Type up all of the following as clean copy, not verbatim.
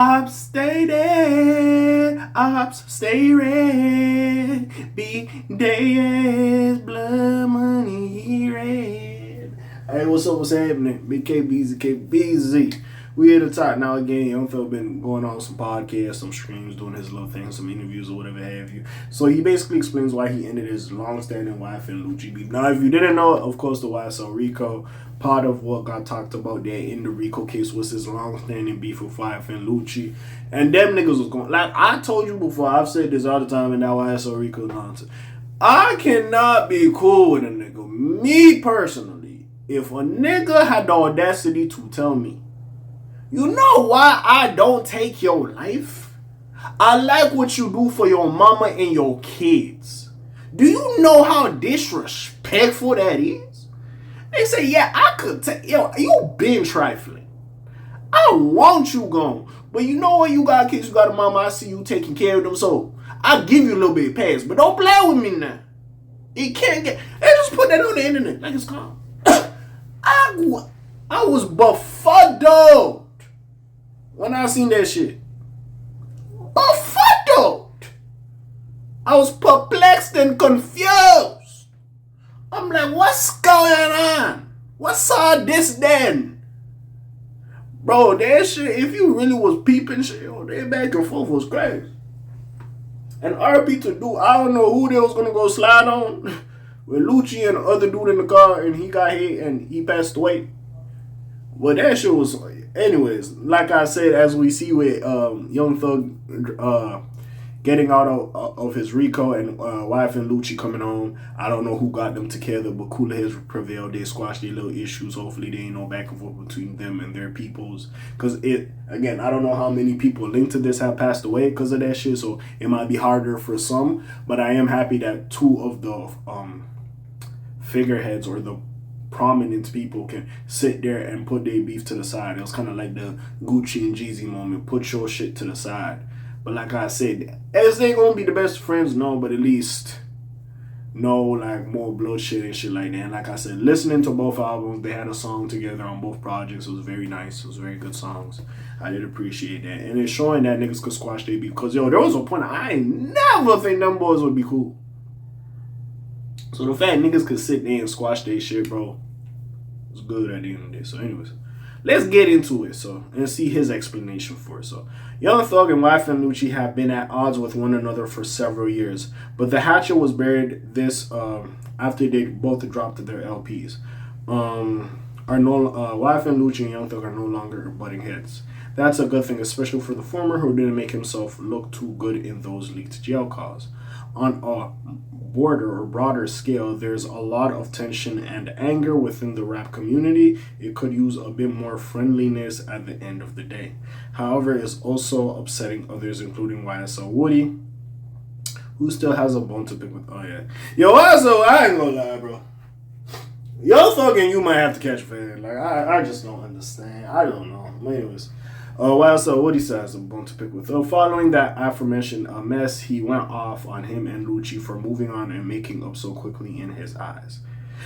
Ops stay dead, ops stay red, big days, blood money red. Hey, what's happening? Big KBZ. We here to talk now again. Young Thug been going on some podcasts, some streams, doing his little things, some interviews or whatever have you. So he basically explains why he ended his long-standing YFN Lucci beef. Now, if you didn't know, of course, the YSL Rico, part of what got talked about there in the Rico case was his long-standing beef with YFN Lucci. And them niggas was going, like I told you before, I've said this all the time in that YSL Rico nonsense. I cannot be cool with a nigga. Me personally, if a nigga had the audacity to tell me, you know why I don't take your life? I like what you do for your mama and your kids. Do you know how disrespectful that is? They say, yeah, I could take, yo, you been trifling. I want you gone. But you know what? You got kids, you got a mama, I see you taking care of them, so I'll give you a little bit of pass. But don't play with me now. It can't get, they just put that on the internet like it's calm. I was befuddled when I seen that shit. Befuddled. I was perplexed and confused. I'm like, what's going on? What's all this then? Bro, that shit, if you really was peeping shit, yo, that back and forth was crazy. And RP to do, I don't know who they was gonna go slide on with Lucci and the other dude in the car and he got hit and he passed away. But that shit was, anyways, like I said, as we see with Young Thug getting out of his Rico and YFN Lucci coming on, I don't know who got them together, but cooler heads prevailed. They squashed their little issues. Hopefully, there ain't no back and forth between them and their peoples. Because again, I don't know how many people linked to this have passed away because of that shit, so it might be harder for some. But I am happy that two of the figureheads or the prominent people can sit there and put their beef to the side. It was kind of like the Gucci and Jeezy moment. Put your shit to the side. But like I said, is they gonna be the best friends? No, but at least no like more bloodshed and shit like that. And like I said, listening to both albums, they had a song together on both projects. It was very nice. It was very good songs. I did appreciate that. And it's showing that niggas could squash their beef. Because yo, there was a point I ain't never think them boys would be cool. So the fact niggas could sit there and squash their shit, bro, was good at the end of the day. So anyways, let's get into it and see his explanation for it. So Young Thug and YFN Lucci have been at odds with one another for several years, but the hatchet was buried this after they both dropped their LPs. YFN Lucci and Young Thug are no longer butting heads. That's a good thing, especially for the former who didn't make himself look too good in those leaked jail calls. On a broader scale, there's a lot of tension and anger within the rap community. It could use a bit more friendliness at the end of the day. However, it's also upsetting others, including YSL Woody, who still has a bone to pick with. Oh yeah, yo, YSL, I ain't gonna lie, bro. Yo, fucking, you might have to catch a fan. Like I just don't understand. I don't know. Anyways. YSL Woody says a bone to pick with. Following that aforementioned mess, he went off on him and Lucci for moving on and making up so quickly in his eyes.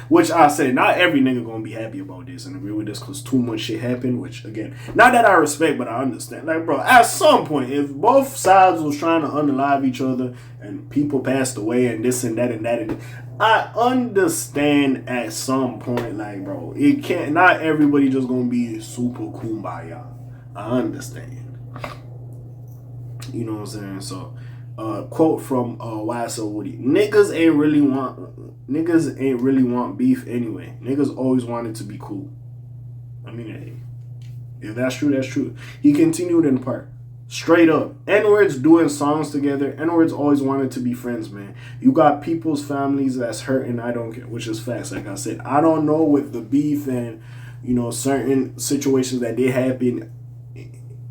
Which I say, not every nigga gonna be happy about this and agree with this because too much shit happened. Which again, not that I respect, but I understand. Like, bro, at some point, if both sides was trying to unalive each other and people passed away and this and that and that, and I understand at some point, like, bro, it can't. Not everybody just gonna be super kumbaya. I understand. You know what I'm saying? So, quote from YSL Woody: Niggas ain't really want beef anyway. Niggas always wanted to be cool. I mean, hey, if that's true, that's true. He continued in part. Straight up. N-words doing songs together. N-words always wanted to be friends, man. You got people's families that's hurting, I don't care, which is facts. Like I said, I don't know with the beef and, you know, certain situations that did happen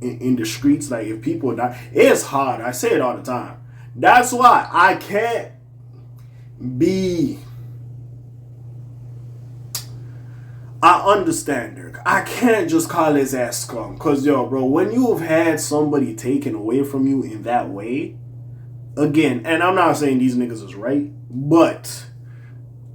in the streets, like if people die, it's hard. I say it all the time. That's why I can't be. I understand, Dirk. I can't just call his ass scum. Cause yo, bro, when you have had somebody taken away from you in that way, again, and I'm not saying these niggas is right, but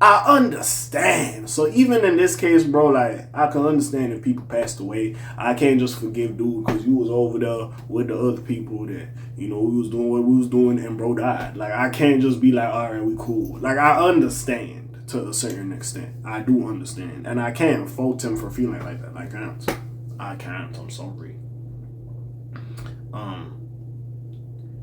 I understand. So even in this case, bro, like I can understand if people passed away. I can't just forgive dude because you was over there with the other people that we was doing what we was doing and bro died. Like I can't just be like, all right, we cool. Like I understand to a certain extent. I do understand, and I can't fault him for feeling like that. Like I can't. I'm sorry.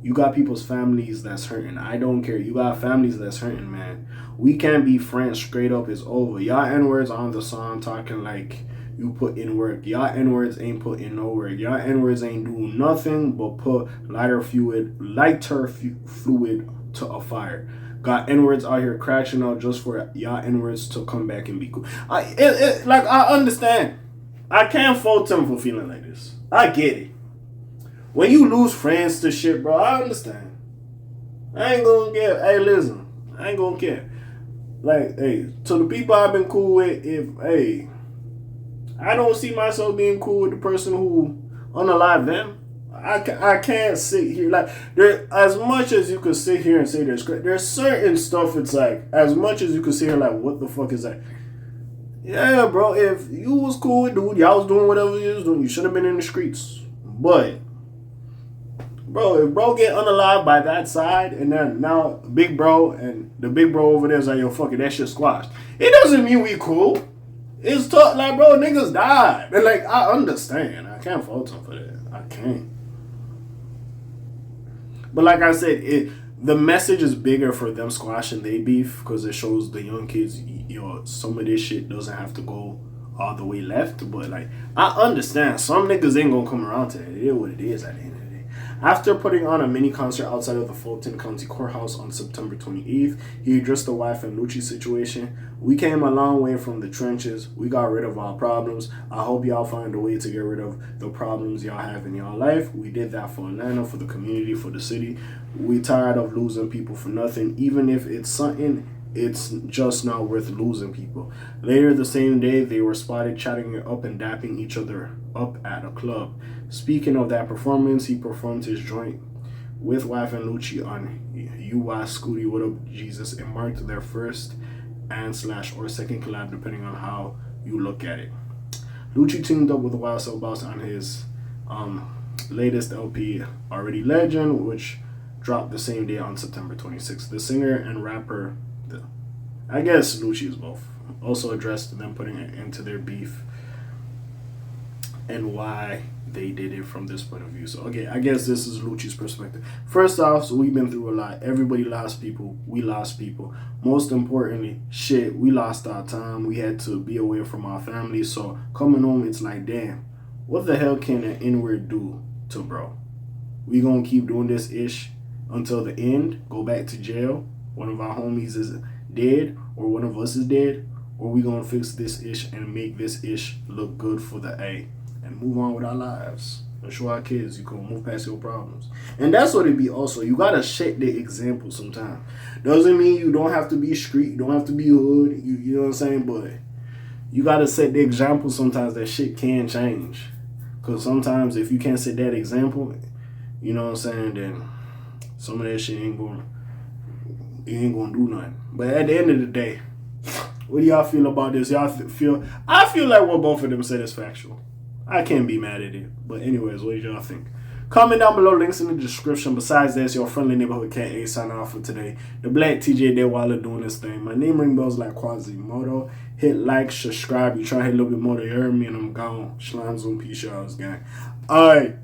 You got people's families that's hurting. I don't care. You got families that's hurting, man. We can't be friends straight up. It's over. Y'all N-words on the song talking like you put in work. Y'all N-words ain't put in no work. Y'all N-words ain't doing nothing but put lighter fluid to a fire. Got N-words out here crashing out just for y'all N-words to come back and be cool. I understand. I can't fault him for feeling like this. I get it. When you lose friends to shit, bro, I understand. I ain't gonna care. Hey, listen, I ain't gonna care. Like, hey, to the people I've been cool with, I don't see myself being cool with the person who unalived them. I can't sit here like as much as you could sit here and say there's certain stuff. It's like as much as you could sit here like what the fuck is that? Yeah, bro. If you was cool with dude, y'all was doing whatever you was doing. You should have been in the streets, but. Bro, if bro get unalived by that side, and then now big bro and the big bro over there is like, yo, fuck it, that shit squashed. It doesn't mean we cool. It's tough, like, bro, niggas died. And, like, I understand. I can't fault him for that. I can't. But like I said, the message is bigger for them squashing their beef because it shows the young kids, some of this shit doesn't have to go all the way left. But, like, I understand. Some niggas ain't gonna come around to it. It is what it is at the end. After putting on a mini concert outside of the Fulton County Courthouse on September 28th, he addressed the YFN Lucci situation. We came a long way from the trenches. We got rid of our problems. I hope y'all find a way to get rid of the problems y'all have in y'all life. We did that for Atlanta, for the community, for the city. We tired of losing people for nothing. Even if it's something, it's just not worth losing people. Later the same day, they were spotted chatting up and dapping each other up at a club. Speaking of that performance, he performed his joint with YFN Lucci on UY Scooty What Up Jesus. It marked their first and/or second collab, depending on how you look at it. Lucci teamed up with YSL Boss on his latest LP, Already Legend, which dropped the same day on September 26th. The singer and rapper, I guess Lucci is both, also addressed them putting it into their beef and why they did it from this point of view. So, okay, I guess this is Lucci's perspective. First off, so we've been through a lot. Everybody lost people. We lost people. Most importantly, we lost our time. We had to be away from our family. So, coming home, it's like, damn, what the hell can an N-word do to bro? We gonna keep doing this ish until the end, go back to jail, one of our homies is dead, or one of us is dead, or we gonna fix this ish and make this ish look good for the A and move on with our lives and show our kids you can move past your problems. And that's what it be also. You gotta set the example sometimes. Doesn't mean you don't have to be street, you don't have to be hood, you know what I'm saying? But you gotta set the example sometimes that shit can change. Cause sometimes if you can't set that example, you know what I'm saying, then some of that shit ain't gonna do nothing. But at the end of the day, what do y'all feel about this? I feel like what both of them said is factual. I can't be mad at it. But anyways, what do y'all think? Comment down below, links in the description. Besides that, it's your friendly neighborhood K.A. signing off for today. The Black TJ Deadweiler doing this thing. My name ring bells like Quasimodo. Hit like, subscribe. You try to hit a little bit more to hear me, and I'm gone. Shalom, Zoom, peace, y'all, gang. Alright.